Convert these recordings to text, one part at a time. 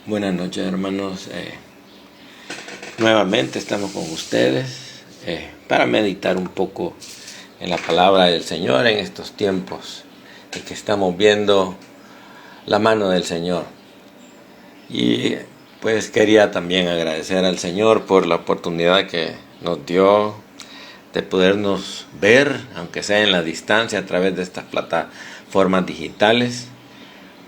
Buenas noches, hermanos. Nuevamente estamos con ustedes para meditar un poco en la palabra del Señor en estos tiempos en que estamos viendo la mano del Señor. Y pues quería también agradecer al Señor por la oportunidad que nos dio de podernos ver, aunque sea en la distancia, a través de estas plataformas digitales,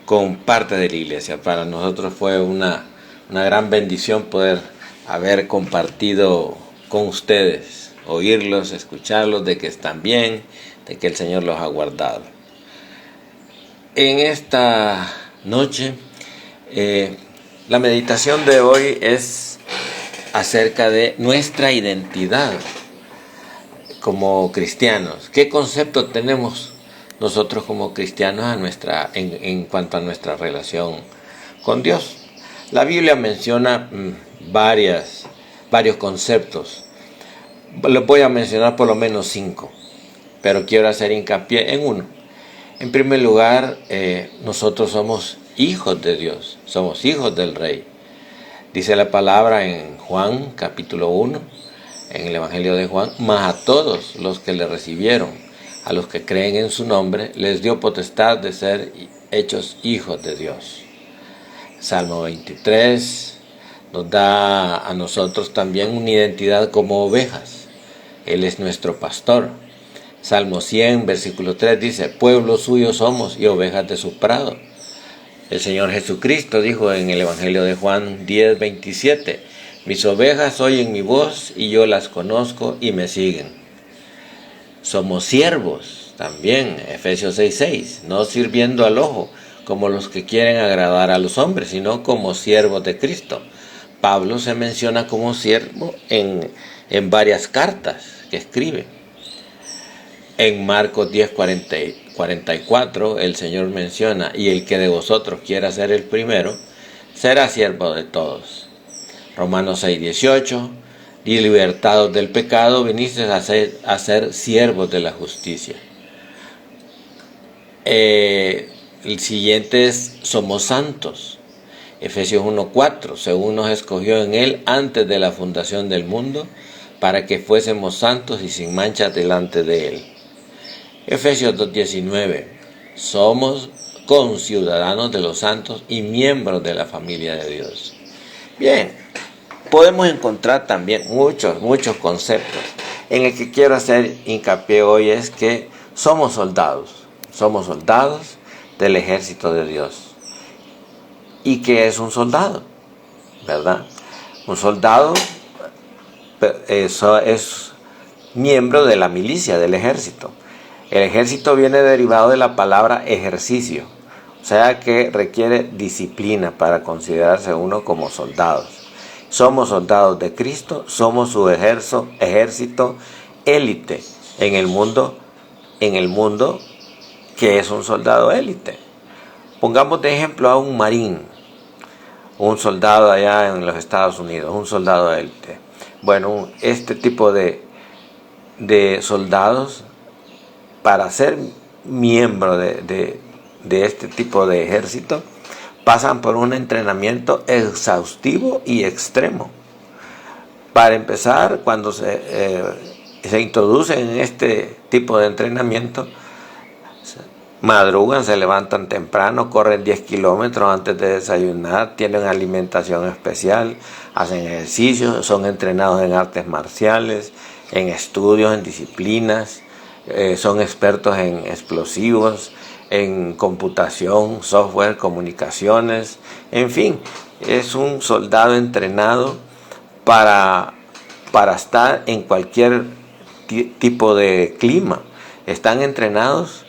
con parte de la iglesia. Para nosotros fue una gran bendición poder haber compartido con ustedes, oírlos, escucharlos, de que están bien, de que el Señor los ha guardado. En esta noche, la meditación de hoy es acerca de nuestra identidad como cristianos. ¿Qué concepto tenemos nosotros como cristianos en cuanto a nuestra relación con Dios? La Biblia menciona varios conceptos. Les voy a mencionar por lo menos 5, pero quiero hacer hincapié en uno. En primer lugar, nosotros somos hijos de Dios, somos hijos del Rey. Dice la palabra en Juan capítulo 1, en el Evangelio de Juan: mas a todos los que le recibieron, a los que creen en su nombre, les dio potestad de ser hechos hijos de Dios. Salmo 23 nos da a nosotros también una identidad como ovejas. Él es nuestro pastor. Salmo 100, versículo 3 dice: pueblo suyo somos y ovejas de su prado. El Señor Jesucristo dijo en el Evangelio de Juan 10, 27: mis ovejas oyen mi voz y yo las conozco y me siguen. Somos siervos también, Efesios 6, 6, no sirviendo al ojo como los que quieren agradar a los hombres, sino como siervos de Cristo. Pablo se menciona como siervo en varias cartas que escribe. En Marcos 10, 44 el Señor menciona: y el que de vosotros quiera ser el primero, será siervo de todos. Romanos 6, 18, y libertados del pecado, viniste a ser siervos de la justicia. El siguiente es: somos santos. Efesios 1, 4, según nos escogió en Él antes de la fundación del mundo, para que fuésemos santos y sin mancha delante de Él. Efesios 2, 19, somos conciudadanos de los santos y miembros de la familia de Dios. Bien, podemos encontrar también muchos conceptos. En el que quiero hacer hincapié hoy es que somos soldados del ejército de Dios. ¿Y qué es un soldado? ¿Verdad? Un soldado es miembro de la milicia, del ejército. El ejército viene derivado de la palabra ejercicio, o sea que requiere disciplina para considerarse uno como soldados. Somos soldados de Cristo, somos su ejército élite en el mundo que es un soldado élite. Pongamos de ejemplo a un marín, un soldado allá en los Estados Unidos, un soldado élite. Bueno, este tipo de soldados, para ser miembro de este tipo de ejército, pasan por un entrenamiento exhaustivo y extremo. Para empezar, cuando se introducen en este tipo de entrenamiento, madrugan, se levantan temprano, corren 10 kilómetros antes de desayunar, tienen alimentación especial, hacen ejercicios, son entrenados en artes marciales, en estudios, en disciplinas, son expertos en explosivos, en computación, software, comunicaciones, en fin, es un soldado entrenado para estar en cualquier tipo de clima. Están entrenados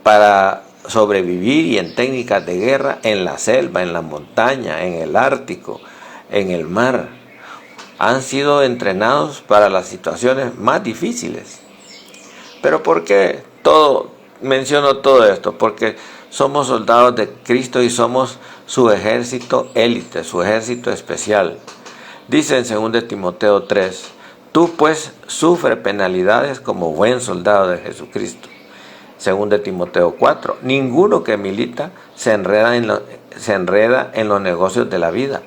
para sobrevivir y en técnicas de guerra en la selva, en la montaña, en el Ártico, en el mar. Han sido entrenados para las situaciones más difíciles. ¿Pero por qué menciono todo esto? Porque somos soldados de Cristo y somos su ejército élite, su ejército especial. Dice en 2 Timoteo 3, tú pues sufre penalidades como buen soldado de Jesucristo. Según de Timoteo 4, ninguno que milita se enreda en los negocios de la vida,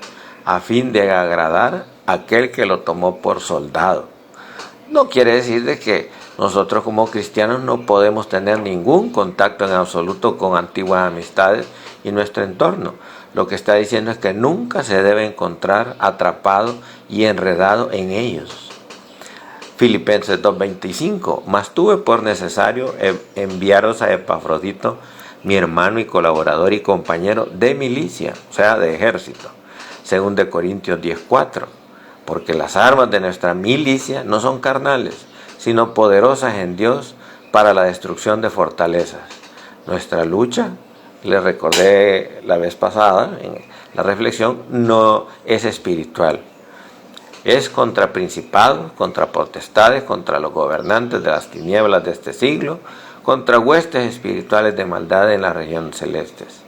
a fin de agradar a aquel que lo tomó por soldado. No quiere decir de que nosotros como cristianos no podemos tener ningún contacto en absoluto con antiguas amistades y nuestro entorno. Lo que está diciendo es que nunca se debe encontrar atrapado y enredado en ellos. Filipenses 2:25, mas tuve por necesario enviaros a Epafrodito, mi hermano y colaborador y compañero de milicia, o sea, de ejército. Según de Corintios 10:4, porque las armas de nuestra milicia no son carnales, sino poderosas en Dios para la destrucción de fortalezas. Nuestra lucha, les recordé la vez pasada en la reflexión, no es espiritual. Es contra principados, contra potestades, contra los gobernantes de las tinieblas de este siglo, contra huestes espirituales de maldad en las regiones celestes.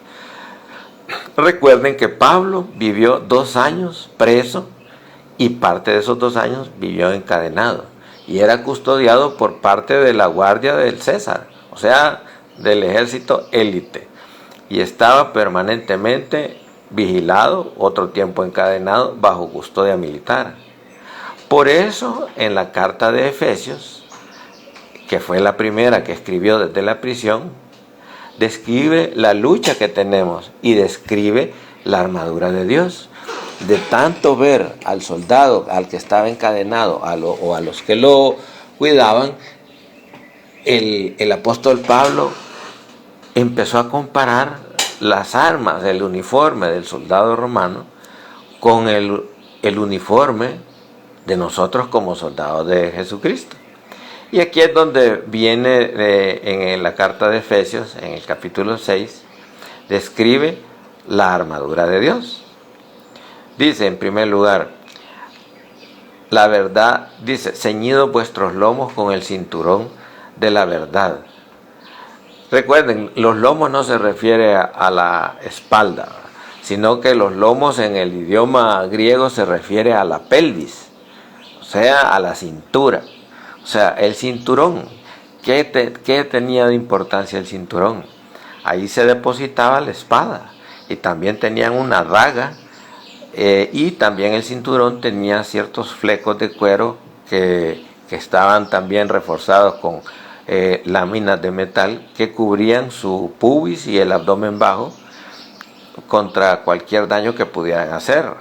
Recuerden que Pablo vivió 2 años preso y parte de esos 2 años vivió encadenado y era custodiado por parte de la guardia del César, o sea, del ejército élite, y estaba permanentemente vigilado, otro tiempo encadenado, bajo custodia militar. Por eso, en la carta de Efesios, que fue la primera que escribió desde la prisión, describe la lucha que tenemos y describe la armadura de Dios. De tanto ver al soldado, al que estaba encadenado, o a los que lo cuidaban, el apóstol Pablo empezó a comparar las armas, el uniforme del soldado romano con el uniforme de nosotros como soldados de Jesucristo. Y aquí es donde viene en la carta de Efesios, en el capítulo 6, describe la armadura de Dios. Dice en primer lugar, la verdad, dice, ceñidos vuestros lomos con el cinturón de la verdad. Recuerden, los lomos no se refiere a la espalda, sino que los lomos en el idioma griego se refiere a la pelvis, o sea, a la cintura. O sea, el cinturón, ¿qué tenía de importancia el cinturón? Ahí se depositaba la espada y también tenían una daga y también el cinturón tenía ciertos flecos de cuero que estaban también reforzados con láminas de metal que cubrían su pubis y el abdomen bajo contra cualquier daño que pudieran hacer.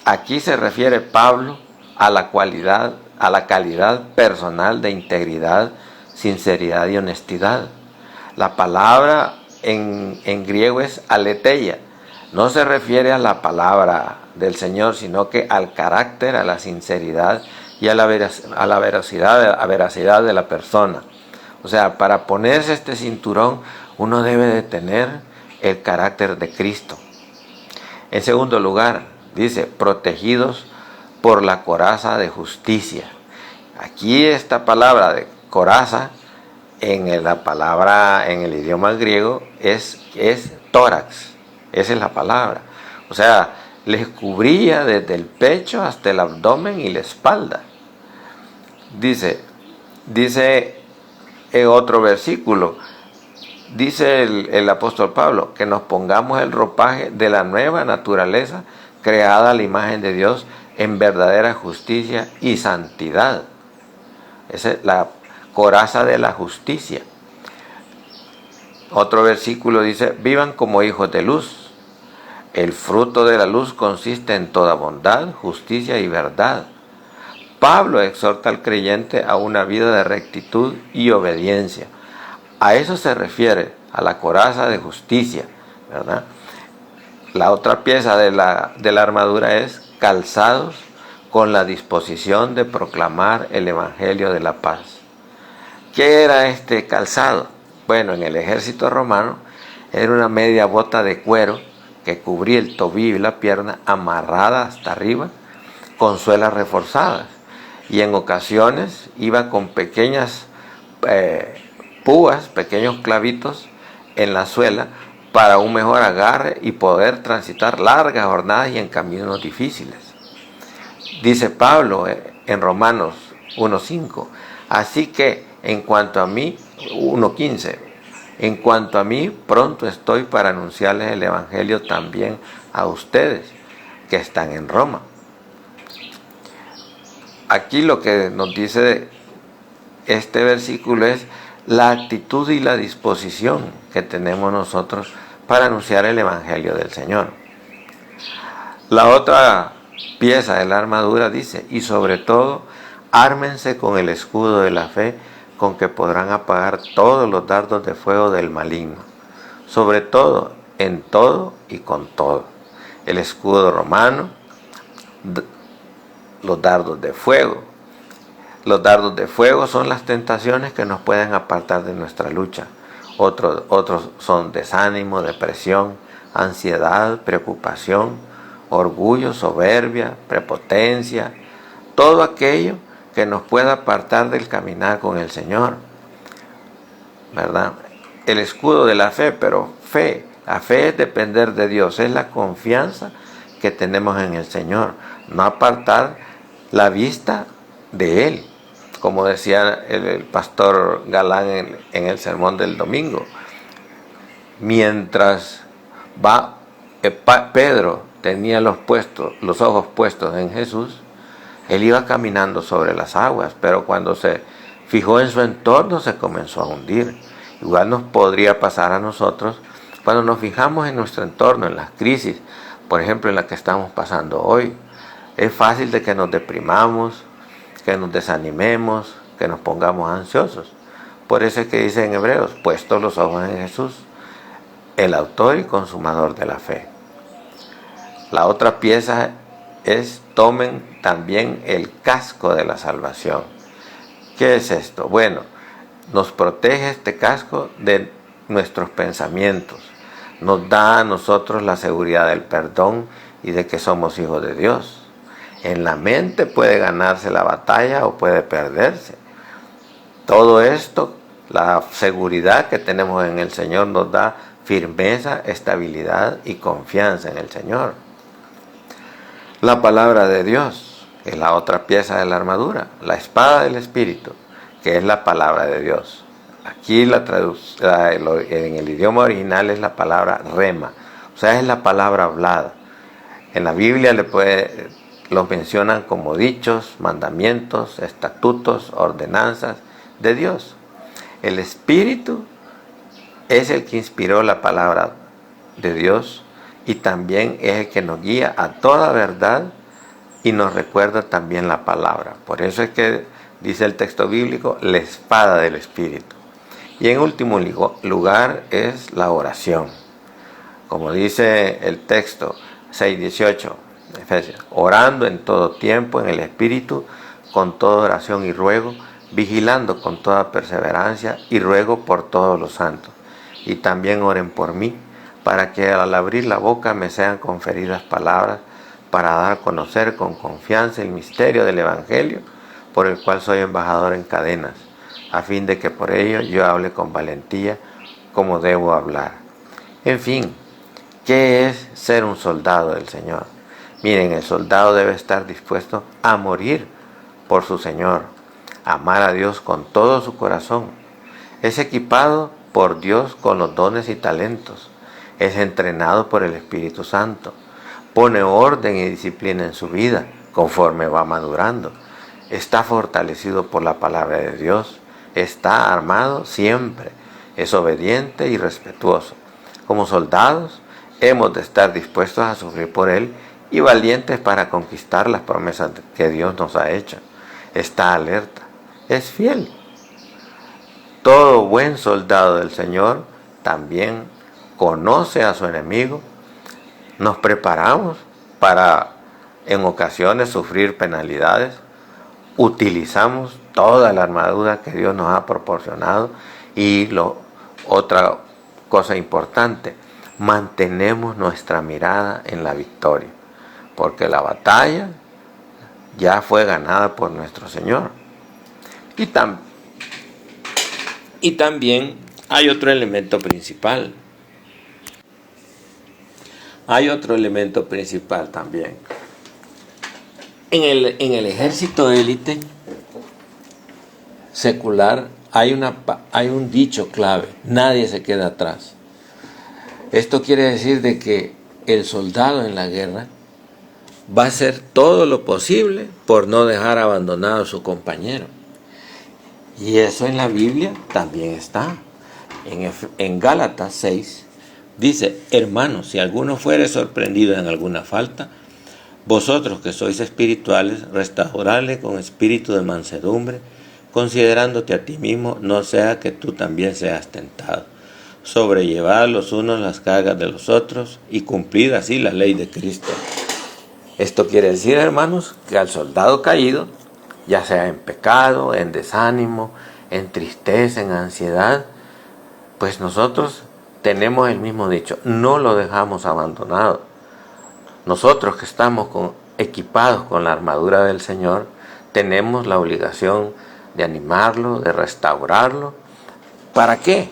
Aquí se refiere Pablo a la calidad personal de integridad, sinceridad y honestidad. La palabra en griego es aletheia. No se refiere a la palabra del Señor, sino que al carácter, a la sinceridad y a la veracidad de la persona. O sea, para ponerse este cinturón, uno debe de tener el carácter de Cristo. En segundo lugar, dice, protegidos por la coraza de justicia. Aquí esta palabra de coraza, en el idioma griego, es tórax. Esa es la palabra. O sea, les cubría desde el pecho hasta el abdomen y la espalda. Dice en otro versículo, dice el apóstol Pablo, que nos pongamos el ropaje de la nueva naturaleza creada a la imagen de Dios en verdadera justicia y santidad. Esa es la coraza de la justicia. Otro versículo dice, vivan como hijos de luz. El fruto de la luz consiste en toda bondad, justicia y verdad. Pablo exhorta al creyente a una vida de rectitud y obediencia. A eso se refiere, a la coraza de justicia, ¿verdad? La otra pieza de la armadura es calzados con la disposición de proclamar el evangelio de la paz. ¿Qué era este calzado? Bueno, en el ejército romano era una media bota de cuero que cubría el tobillo y la pierna amarrada hasta arriba con suelas reforzadas, y en ocasiones iba con pequeñas púas, pequeños clavitos en la suela para un mejor agarre y poder transitar largas jornadas y en caminos difíciles. Dice Pablo en Romanos 1:5, así que en cuanto a mí 1:15. En cuanto a mí, pronto estoy para anunciarles el Evangelio también a ustedes que están en Roma. Aquí lo que nos dice este versículo es la actitud y la disposición que tenemos nosotros para anunciar el Evangelio del Señor. La otra pieza de la armadura dice, y sobre todo, ármense con el escudo de la fe, con que podrán apagar todos los dardos de fuego del maligno. Sobre todo, en todo y con todo. El escudo romano, los dardos de fuego. Los dardos de fuego son las tentaciones que nos pueden apartar de nuestra lucha. Otros son desánimo, depresión, ansiedad, preocupación, orgullo, soberbia, prepotencia, todo aquello que nos pueda apartar del caminar con el Señor, ¿verdad? El escudo de la fe, pero la fe es depender de Dios, es la confianza que tenemos en el Señor, no apartar la vista de Él, como decía el pastor Galán en el sermón del domingo. Mientras Pedro tenía los ojos puestos en Jesús, él iba caminando sobre las aguas, pero cuando se fijó en su entorno se comenzó a hundir. Igual nos podría pasar a nosotros cuando nos fijamos en nuestro entorno, en las crisis, por ejemplo en la que estamos pasando hoy. Es fácil de que nos deprimamos, que nos desanimemos, que nos pongamos ansiosos. Por eso es que dice en Hebreos, puestos los ojos en Jesús, el autor y consumador de la fe. La otra pieza es, tomen también el casco de la salvación. ¿Qué es esto? Bueno, nos protege este casco de nuestros pensamientos. Nos da a nosotros la seguridad del perdón y de que somos hijos de Dios. En la mente puede ganarse la batalla o puede perderse. Todo esto, la seguridad que tenemos en el Señor nos da firmeza, estabilidad y confianza en el Señor. La palabra de Dios es la otra pieza de la armadura, la espada del Espíritu, que es la palabra de Dios. Aquí en el idioma original es la palabra rema, o sea, es la palabra hablada. En la Biblia los mencionan como dichos, mandamientos, estatutos, ordenanzas de Dios. El Espíritu es el que inspiró la palabra de Dios y también es el que nos guía a toda verdad y nos recuerda también la palabra. Por eso es que dice el texto bíblico, la espada del Espíritu. Y en último lugar es la oración. Como dice el texto 6:18 de Efesios, orando en todo tiempo en el Espíritu, con toda oración y ruego, vigilando con toda perseverancia y ruego por todos los santos. Y también oren por mí, para que al abrir la boca me sean conferidas palabras para dar a conocer con confianza el misterio del Evangelio, por el cual soy embajador en cadenas, a fin de que por ello yo hable con valentía como debo hablar. En fin, ¿qué es ser un soldado del Señor? Miren, el soldado debe estar dispuesto a morir por su Señor, amar a Dios con todo su corazón. Es equipado por Dios con los dones y talentos. Es entrenado por el Espíritu Santo. Pone orden y disciplina en su vida conforme va madurando. Está fortalecido por la palabra de Dios. Está armado siempre. Es obediente y respetuoso. Como soldados, hemos de estar dispuestos a sufrir por Él y valientes para conquistar las promesas que Dios nos ha hecho. Está alerta. Es fiel. Todo buen soldado del Señor también conoce a su enemigo. Nos preparamos para en ocasiones sufrir penalidades. Utilizamos toda la armadura que Dios nos ha proporcionado. Y otra cosa importante, mantenemos nuestra mirada en la victoria, porque la batalla ya fue ganada por nuestro Señor. Y también hay otro elemento principal. Hay otro elemento principal también. En el ejército élite secular hay un dicho clave: nadie se queda atrás. Esto quiere decir de que el soldado en la guerra va a hacer todo lo posible por no dejar abandonado a su compañero. Y eso en la Biblia también está. En Gálatas 6 dice: hermanos, si alguno fuere sorprendido en alguna falta, vosotros que sois espirituales, restauradle con espíritu de mansedumbre, considerándote a ti mismo, no sea que tú también seas tentado. Sobrellevad los unos las cargas de los otros y cumplid así la ley de Cristo. Esto quiere decir, hermanos, que al soldado caído, ya sea en pecado, en desánimo, en tristeza, en ansiedad, pues nosotros tenemos el mismo dicho: no lo dejamos abandonado. Nosotros que estamos equipados con la armadura del Señor, tenemos la obligación de animarlo, de restaurarlo. ¿Para qué?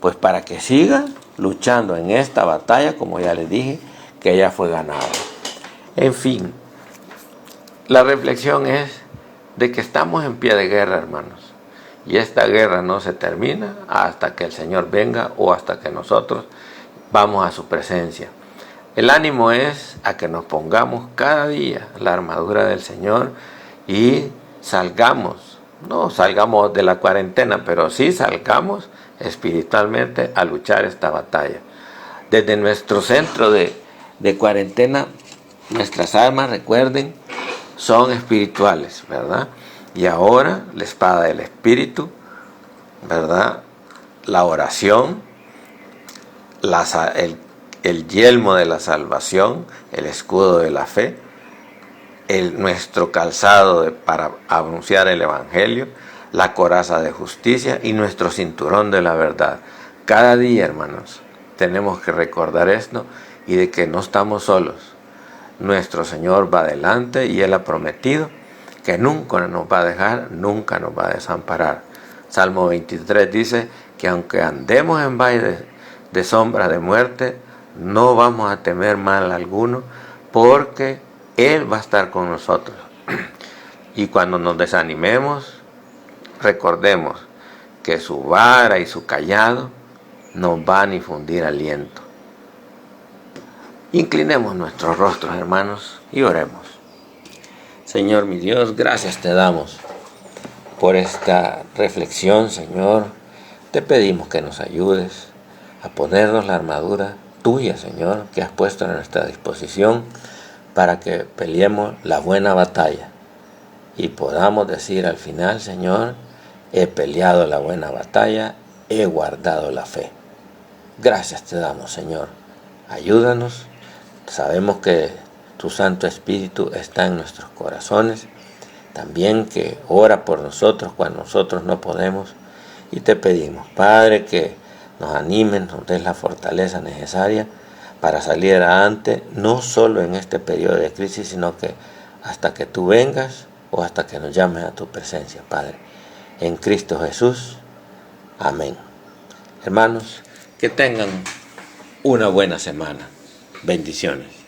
Pues para que siga luchando en esta batalla, como ya les dije, que ya fue ganada. En fin, la reflexión es de que estamos en pie de guerra, hermanos. Y esta guerra no se termina hasta que el Señor venga o hasta que nosotros vamos a su presencia. El ánimo es a que nos pongamos cada día la armadura del Señor y salgamos, no salgamos de la cuarentena, pero sí salgamos espiritualmente a luchar esta batalla. Desde nuestro centro de cuarentena, nuestras armas, recuerden, son espirituales, ¿verdad? Y ahora la espada del Espíritu, ¿verdad? La oración, el yelmo de la salvación, el escudo de la fe, nuestro calzado para anunciar el Evangelio, la coraza de justicia y nuestro cinturón de la verdad. Cada día, hermanos, tenemos que recordar esto y de que no estamos solos. Nuestro Señor va adelante y Él ha prometido que nunca nos va a dejar, nunca nos va a desamparar. Salmo 23 dice que aunque andemos en valle de sombra de muerte, no vamos a temer mal alguno, porque Él va a estar con nosotros. Y cuando nos desanimemos, recordemos que su vara y su cayado nos van a infundir aliento. Inclinemos nuestros rostros, hermanos, y oremos. Señor mi Dios, gracias te damos por esta reflexión, Señor. Te pedimos que nos ayudes a ponernos la armadura tuya, Señor, que has puesto a nuestra disposición para que peleemos la buena batalla y podamos decir al final, Señor: he peleado la buena batalla, he guardado la fe. Gracias te damos, Señor. Ayúdanos. Sabemos que tu Santo Espíritu está en nuestros corazones, también que ora por nosotros cuando nosotros no podemos, y te pedimos, Padre, que nos animes, nos des la fortaleza necesaria para salir adelante, no solo en este periodo de crisis, sino que hasta que tú vengas o hasta que nos llames a tu presencia, Padre. En Cristo Jesús. Amén. Hermanos, que tengan una buena semana. Bendiciones.